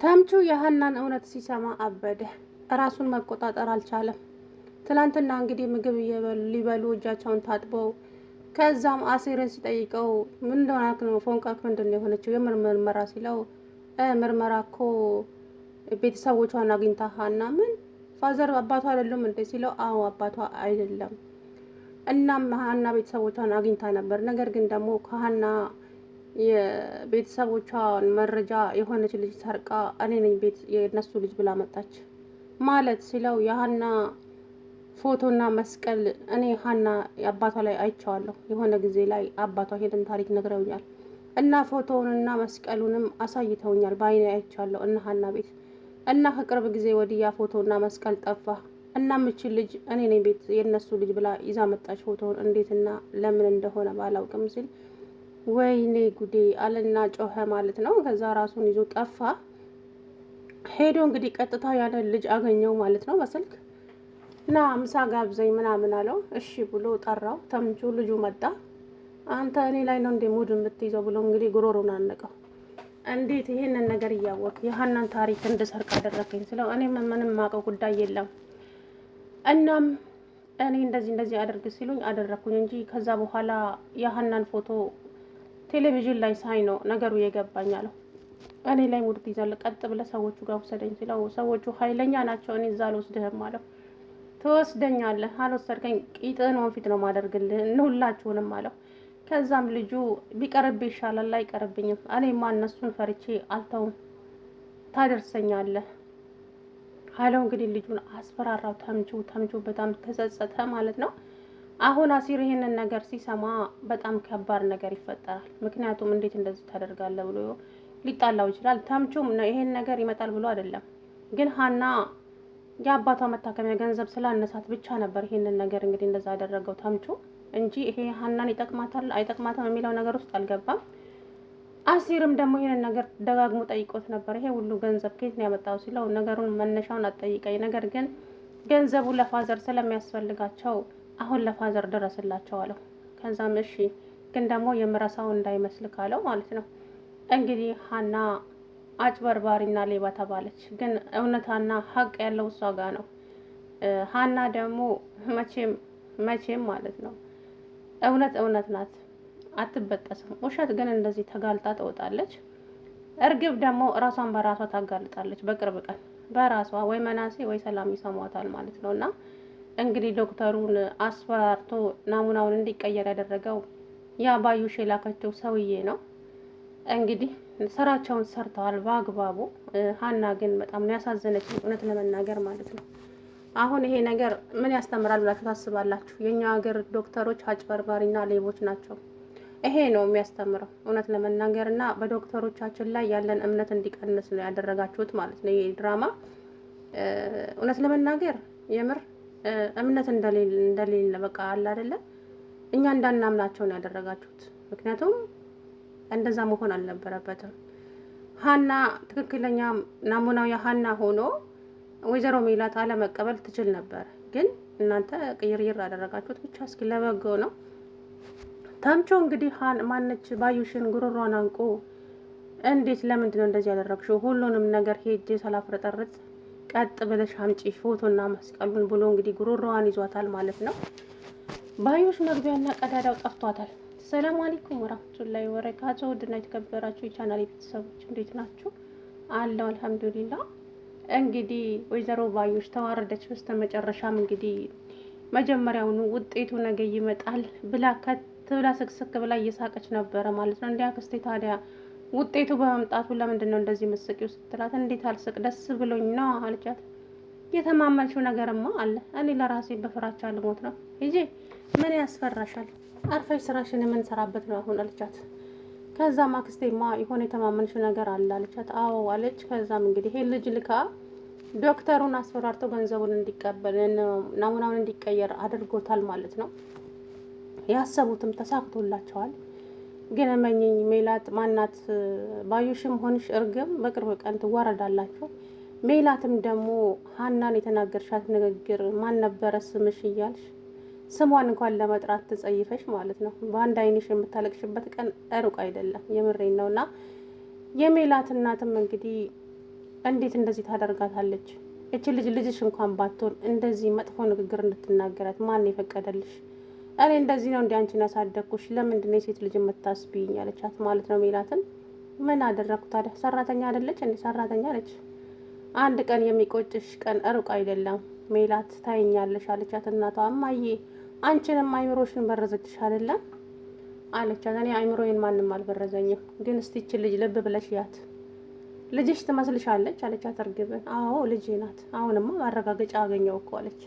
ተምቹ የሀናን እውነት ሲሰማ አበደ። ራሱን መቆጣጠር አልቻለም። ትላንትና እንግዲህ ምግብ ሊበሉ እጃቸውን ታጥበው ከዛም አሴርን ሲጠይቀው ምን እንደሆነክ ነው ፎንቃክ ምንድን ነው የሆነችው ምርመራ ሲለው ምርመራ እኮ ቤተሰቦቿን አግኝታ ሀና ምን ፋዘር አባቷ አይደለም እንዴ ሲለው አዎ አባቷ አይደለም እናም ሀና ቤተሰቦቿን አግኝታ ነበር ነገር ግን ደግሞ ከሀና የቤተሰቦቿን መረጃ የሆነች ልጅ ሰርቃ እኔ ነኝ ቤት የነሱ ልጅ ብላ መጣች ማለት ሲለው የሀና ፎቶና መስቀል እኔ ሀና አባቷ ላይ አይቼዋለሁ የሆነ ጊዜ ላይ አባቷ ሄደን ታሪክ ነግረውኛል እና ፎቶውንና መስቀሉንም አሳይተውኛል በአይኔ አይቼዋለሁ እና ሀና ቤት እና ከቅርብ ጊዜ ወዲያ ፎቶና መስቀል ጠፋ እና ምቺ ልጅ እኔ ነኝ ቤት የነሱ ልጅ ብላ ይዛ መጣች ፎቶውን እንዴትና ለምን እንደሆነ ባላውቅም ሲል ወይኔ ጉዴ አለና ጮኸ ማለት ነው። ከዛ ራሱን ይዞ ጠፋ። ሄዶ እንግዲህ ቀጥታ ያንን ልጅ አገኘው ማለት ነው በስልክ እና ምሳ ጋብዘኝ ምናምን አለው። እሺ ብሎ ጠራው። ተምቹ ልጁ መጣ። አንተ እኔ ላይ ነው እንደ ሙድ የምትይዘው ብሎ እንግዲህ ጉሮሮን አነቀው። እንዴት ይሄንን ነገር እያወቅ የሀናን ታሪክ እንድሰርቅ አደረከኝ ስለው እኔ ምንም ማቀው ጉዳይ የለም እናም እኔ እንደዚህ አድርግ ሲሉኝ አደረኩኝ እንጂ ከዛ በኋላ የሀናን ፎቶ ቴሌቪዥን ላይ ሳይ ነው ነገሩ የገባኝ አለው። እኔ ላይ ሙድ ትይዛለህ ቀጥ ብለህ ሰዎቹ ጋር ወሰደኝ ሲለው ሰዎቹ ኃይለኛ ናቸው እኔ እዛ አልወስድህም አለው። ትወስደኛለህ አልወሰድከኝ ቂጥህን ወንፊት ነው ማደርግልህ እንሁላችሁንም አለው። ከዛም ልጁ ቢቀርብ ይሻላል አይቀርብኝም እኔማ እነሱን ፈርቼ አልተውም ታደርሰኛለህ አለው። እንግዲህ ልጁን አስፈራራው። ተምቹ በጣም ተጸጸተ ማለት ነው። አሁን አሲር ይሄንን ነገር ሲሰማ በጣም ከባድ ነገር ይፈጠራል። ምክንያቱም እንዴት እንደዚህ ታደርጋለህ ብሎ ሊጣላው ይችላል። ተምቹም ይሄን ነገር ይመጣል ብሎ አይደለም ግን ሀና የአባቷ መታከሚያ ገንዘብ ስላነሳት ብቻ ነበር ይሄንን ነገር እንግዲህ እንደዛ ያደረገው ተምቹ እንጂ ይሄ ሀናን ይጠቅማታል አይጠቅማትም የሚለው ነገር ውስጥ አልገባም። አሲርም ደግሞ ይሄንን ነገር ደጋግሞ ጠይቆት ነበር። ይሄ ሁሉ ገንዘብ ከየት ነው ያመጣው ሲለው ነገሩን መነሻውን አትጠይቀኝ፣ ነገር ግን ገንዘቡ ለፋዘር ስለሚያስፈልጋቸው አሁን ለፋዘር ድረስላቸው አለው። ከዛም እሺ ግን ደግሞ የምረሳው እንዳይመስል ካለው ማለት ነው። እንግዲህ ሀና አጭበርባሪና ሌባ ተባለች። ግን እውነታና ሀቅ ያለው እሷ ጋር ነው። ሀና ደግሞ መቼም ማለት ነው እውነት ናት፣ አትበጠስም። ውሸት ግን እንደዚህ ተጋልጣ ትወጣለች። እርግብ ደግሞ ራሷን በራሷ ታጋልጣለች። በቅርብ ቀን በራሷ ወይ መናሴ ወይ ሰላም ይሰሟታል ማለት ነው። እና እንግዲህ ዶክተሩን አስፈራርቶ ናሙናውን እንዲቀየር ያደረገው ያ ባዩሽ የላከችው ሰውዬ ነው። እንግዲህ ስራቸውን ሰርተዋል በአግባቡ። ሀና ግን በጣም ነው ያሳዘነች እውነት ለመናገር ማለት ነው። አሁን ይሄ ነገር ምን ያስተምራል ብላችሁ ታስባላችሁ? የኛ ሀገር ዶክተሮች አጭበርባሪና ሌቦች ናቸው። ይሄ ነው የሚያስተምረው እውነት ለመናገር እና በዶክተሮቻችን ላይ ያለን እምነት እንዲቀንስ ነው ያደረጋችሁት ማለት ነው። ይሄ ድራማ እውነት ለመናገር የምር እምነት እንደሌለ በቃ አለ አይደለ? እኛ እንዳናምናቸው ነው ያደረጋችሁት። ምክንያቱም እንደዛ መሆን አልነበረበትም። ሀና ትክክለኛ ናሙናው የሀና ሆኖ ወይዘሮ ሜላት አለመቀበል ትችል ነበር፣ ግን እናንተ ቅይርይር አደረጋችሁት። ብቻ እስኪ ለበጎ ነው። ተምቹ እንግዲህ ማነች ባዩሽን ጉሮሯን አንቆ እንዴት ለምንድን ነው እንደዚህ ያደረግሽው? ሁሉንም ነገር ሄጄ ሳላፍረጠርጥ ቀጥ ብለሽ አምጪ ፎቶና መስቀሉን ብሎ እንግዲህ ጉሮሯዋን ይዟታል ማለት ነው። ባዩሽ መግቢያና ቀዳዳው ጠፍቷታል። ሰላም አለይኩም ወራህመቱላሂ ወበረካቱ። ውድና የተከበራችሁ የቻናሌ ቤተሰቦች እንዴት ናችሁ? አለው አልሐምዱሊላህ። እንግዲህ ወይዘሮ ባዩሽ ተዋረደች በስተመጨረሻም። እንግዲህ መጀመሪያውኑ ውጤቱ ነገ ይመጣል ብላ ከትብላ ስቅስቅ ብላ እየሳቀች ነበረ ማለት ነው። እንዲያ ክስቴ ታዲያ ውጤቱ በመምጣቱ ለምንድን ነው እንደዚህ መስቂው ስትላት፣ እንዴት አልስቅ ደስ ብሎኝ ነው አለቻት። የተማመንሽው ነገርማ አለ። እኔ ለራሴ በፍራቻ ልሞት ነው። ሂጂ ምን ያስፈራሻል? አርፈሽ ስራሽን የምንሰራበት ነው አሁን አለቻት። ከዛም አክስቴማ የሆነ የተማመንሽው ነገር አለ አለቻት። አዎ አለች። ከዛም እንግዲህ ይሄ ልጅ ልካ ዶክተሩን አስፈራርቶ ገንዘቡን እንዲቀበል ናሙናውን እንዲቀየር አድርጎታል ማለት ነው። ያሰቡትም ተሳክቶላቸዋል። ግን እመኚኝ ሜላት ማናት ባዩሽም ሆንሽ እርግብ በቅርብ ቀን ትዋረዳላችሁ። ሜላትም ደግሞ ሀናን የተናገርሻት ንግግር ማን ነበረ ስምሽ እያልሽ ስሟን እንኳን ለመጥራት ተጸይፈሽ ማለት ነው። በአንድ አይንሽ የምታለቅሽበት ቀን ሩቅ አይደለም። የምሬን ነውና የሜላት እናትም እንግዲህ እንዴት እንደዚህ ታደርጋታለች? እቺ ልጅ ልጅሽ እንኳን ባትሆን እንደዚህ መጥፎ ንግግር እንድትናገራት ማን የፈቀደልሽ? እኔ እንደዚህ ነው እንዲ አንቺን ያሳደግኩሽ፣ ለምንድን ነው የሴት ልጅ የምታስቢኝ? አለቻት ማለት ነው ሜላትን። ምን አደረግኩ ታዲያ? ሰራተኛ አይደለች እንዴ? ሰራተኛ ነች። አንድ ቀን የሚቆጭሽ ቀን ሩቅ አይደለም ሜላት፣ ታይኛለሽ አለቻት እናቷ። እማዬ አንቺንም አይምሮሽን በረዘችሽ አይደለም አለቻት። እኔ አይምሮዬን ማንም አልበረዘኝም፣ ግን እስቲ ይችን ልጅ ልብ ብለሽ ያት። ልጅሽ ትመስልሻለች አለቻት እርግብን። አዎ ልጄ ናት። አሁንማ ማረጋገጫ አገኘው እኮ አለች።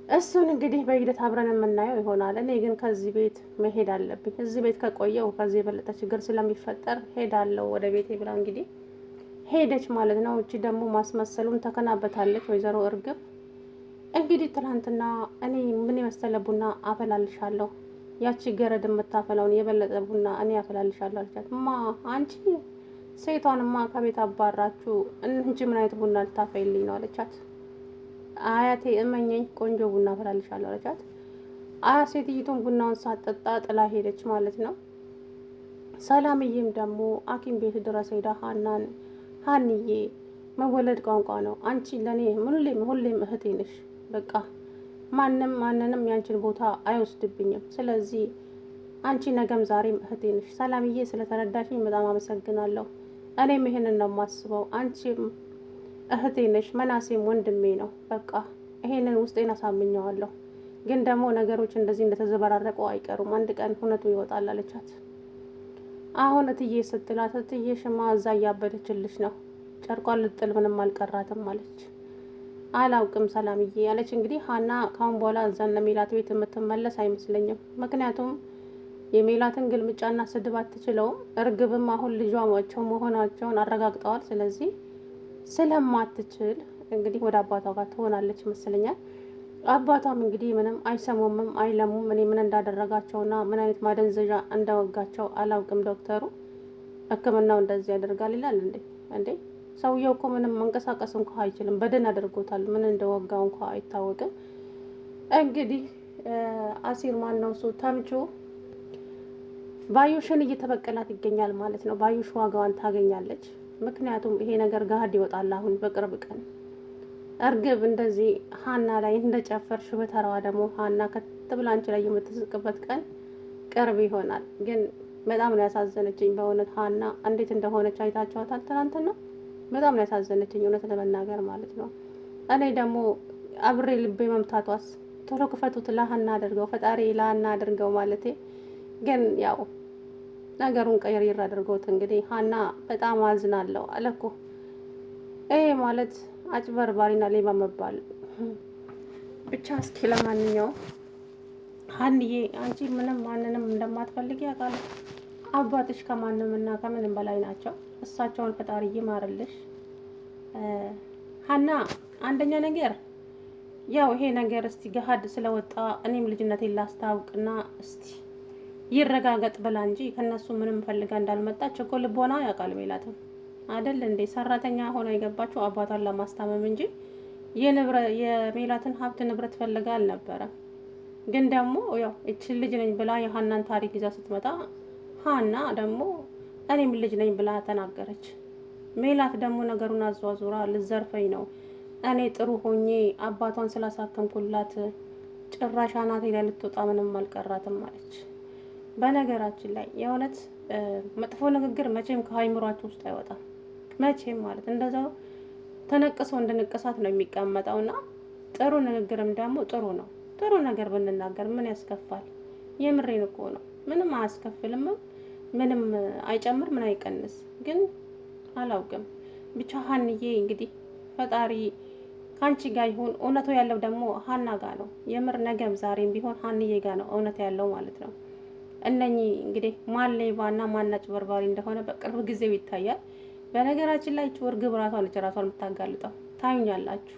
እሱን እንግዲህ በሂደት አብረን የምናየው ይሆናል። እኔ ግን ከዚህ ቤት መሄድ አለብኝ። እዚህ ቤት ከቆየው ከዚህ የበለጠ ችግር ስለሚፈጠር ሄዳለሁ ወደ ቤቴ ብላ እንግዲህ ሄደች ማለት ነው። እቺ ደግሞ ማስመሰሉን ተከናበታለች ወይዘሮ እርግብ። እንግዲህ ትናንትና እኔ ምን የመሰለ ቡና አፈላልሻለሁ፣ ያቺ ገረድ የምታፈላውን የበለጠ ቡና እኔ አፈላልሻለሁ አለቻት። ማ አንቺ ሴቷንማ ከቤት አባራችሁ እንጂ ምን አይነት ቡና ልታፈይልኝ ነው አለቻት። አያቴ እመኘኝ ቆንጆ ቡና አፈላልሻለሁ አለቻት። ሴትይቱን ቡናውን ሳትጠጣ ጥላ ሄደች ማለት ነው። ሰላምዬም ደግሞ ሐኪም ቤት ድረስ ሄዳ ሀናን ሀንዬ መወለድ ቋንቋ ነው፣ አንቺ ለእኔ ሁሌም እህቴ ነሽ፣ በቃ ማንንም ያንቺን ቦታ አይወስድብኝም፣ ስለዚህ አንቺ ነገም ዛሬም እህቴ ነሽ። ሰላምዬ ስለተረዳሽኝ በጣም አመሰግናለሁ። እኔም ይሄንን ነው የማስበው፣ አንቺም እህቴ ነሽ፣ መናሴም ወንድሜ ነው። በቃ ይሄንን ውስጤን አሳምኘዋለሁ። ግን ደግሞ ነገሮች እንደዚህ እንደተዘበራረቁ አይቀሩም፣ አንድ ቀን እውነቱ ይወጣል አለቻት። አሁን እትዬ ስትላት እትዬ ሽማ እዛ እያበደችልሽ ነው፣ ጨርቋን ልጥል ምንም አልቀራትም አለች። አላውቅም ሰላምዬ አለች። እንግዲህ ሀና ካሁን በኋላ እዛ እነ ሜላት ቤት የምትመለስ አይመስለኝም። ምክንያቱም የሜላትን ግልምጫና ስድብ አትችለውም። እርግብም አሁን ልጇቸው መሆናቸውን አረጋግጠዋል። ስለዚህ ስለማትችል እንግዲህ ወደ አባቷ ጋር ትሆናለች ይመስለኛል። አባቷም እንግዲህ ምንም አይሰሙምም አይለሙም። እኔ ምን እንዳደረጋቸውና ምን አይነት ማደንዘዣ እንደወጋቸው አላውቅም። ዶክተሩ ሕክምናው እንደዚህ ያደርጋል ይላል እንዴ? ሰውየው እኮ ምንም መንቀሳቀስ እንኳ አይችልም። በደን አድርጎታል። ምን እንደወጋው እንኳ አይታወቅም። እንግዲህ አሲር ማን ነው እሱ ተምቹ ባዩሽን እየተበቀላት ይገኛል ማለት ነው። ባዩሽ ዋጋዋን ታገኛለች። ምክንያቱም ይሄ ነገር ገሀድ ይወጣል አሁን በቅርብ ቀን። እርግብ እንደዚህ ሀና ላይ እንደጨፈርሽ በተራዋ ደግሞ ሀና ከትብላ አንቺ ላይ የምትስቅበት ቀን ቅርብ ይሆናል። ግን በጣም ነው ያሳዘነችኝ በእውነት ሀና እንዴት እንደሆነች አይታችኋታል ትናንትና። በጣም ነው ያሳዘነችኝ እውነት ለመናገር ማለት ነው። እኔ ደግሞ አብሬ ልቤ መምታቷስ ቶሎ ክፈቱት ለሀና አድርገው ፈጣሪ ለሀና አድርገው ማለቴ ግን ያው ነገሩን ቀይር አድርገውት እንግዲህ ሀና በጣም አዝናለሁ አለኩ። ይሄ ማለት አጭበርባሪና ሌባ መባል ብቻ። እስኪ ለማንኛውም ሀንዬ አንቺ ምንም ማንንም እንደማትፈልጊ ያውቃል። አባትሽ ከማንም እና ከምንም በላይ ናቸው። እሳቸውን ፈጣሪ ይማርልሽ ሀና። አንደኛ ነገር ያው ይሄ ነገር እስቲ ገሀድ ስለወጣ እኔም ልጅነቴን ላስታውቅና እስቲ ይረጋገጥ ብላ እንጂ ከነሱ ምንም ፈልጋ እንዳልመጣች እኮ ልቦና ያውቃል። ሜላትም አይደል እንዴ ሰራተኛ ሆና የገባችው አባቷን ለማስታመም እንጂ የሜላትን ሀብት ንብረት ፈልጋ አልነበረም። ግን ደግሞ ያው እቺ ልጅ ነኝ ብላ የሀናን ታሪክ ይዛ ስትመጣ ሀና ደግሞ እኔም ልጅ ነኝ ብላ ተናገረች። ሜላት ደግሞ ነገሩን አዟዙራ ልዘርፈኝ ነው፣ እኔ ጥሩ ሆኜ አባቷን ስላሳከምኩላት ጭራሽ አናቴ ላይ ልትወጣ ምንም አልቀራትም አለች። በነገራችን ላይ የእውነት መጥፎ ንግግር መቼም ከአይምሯችሁ ውስጥ አይወጣም። መቼም ማለት እንደዛው ተነቅሶ እንደ ንቅሳት ነው የሚቀመጠውና ጥሩ ንግግርም ደግሞ ጥሩ ነው። ጥሩ ነገር ብንናገር ምን ያስከፋል? የምሬን እኮ ነው። ምንም አያስከፍልም፣ ምንም አይጨምር፣ ምን አይቀንስ። ግን አላውቅም ብቻ ሀንዬ እንግዲህ ፈጣሪ ካንቺ ጋር ይሁን። እውነቱ ያለው ደግሞ ሀና ጋር ነው። የምር ነገም ዛሬም ቢሆን ሀንዬ ጋር ነው እውነት ያለው ማለት ነው። እነኚህ እንግዲህ ማን ሌባና ማን አጭበርባሪ እንደሆነ በቅርብ ጊዜው ይታያል። በነገራችን ላይ እርግብ ራሷን የምታጋልጠው ታዩኛላችሁ።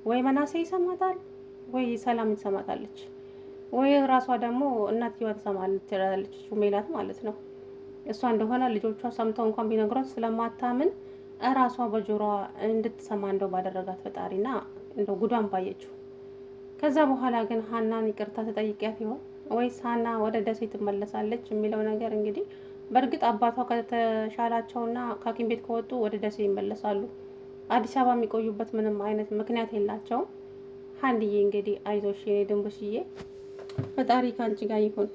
ወይ መናሴ ይሰማታል፣ ወይ ሰላም ትሰማታለች፣ ወይ ራሷ ደግሞ እናትየዋ ትሰማለች ሜላት ማለት ነው። እሷ እንደሆነ ልጆቿ ሰምተው እንኳን ቢነግሯት ስለማታምን እራሷ በጆሮዋ እንድትሰማ እንደው ባደረጋት ፈጣሪና እንደው ጉዷን ባየችው። ከዛ በኋላ ግን ሀናን ይቅርታ ተጠይቂያት ይሆን ወይስ ሀና ወደ ደሴ ትመለሳለች የሚለው ነገር እንግዲህ በእርግጥ አባቷ ከተሻላቸውና ከሐኪም ቤት ከወጡ ወደ ደሴ ይመለሳሉ። አዲስ አበባ የሚቆዩበት ምንም አይነት ምክንያት የላቸውም። ሀንዬ እንግዲህ አይዞሽ የኔ ድንቡሽዬ፣ ፈጣሪ ከአንቺ ጋር ይሁን።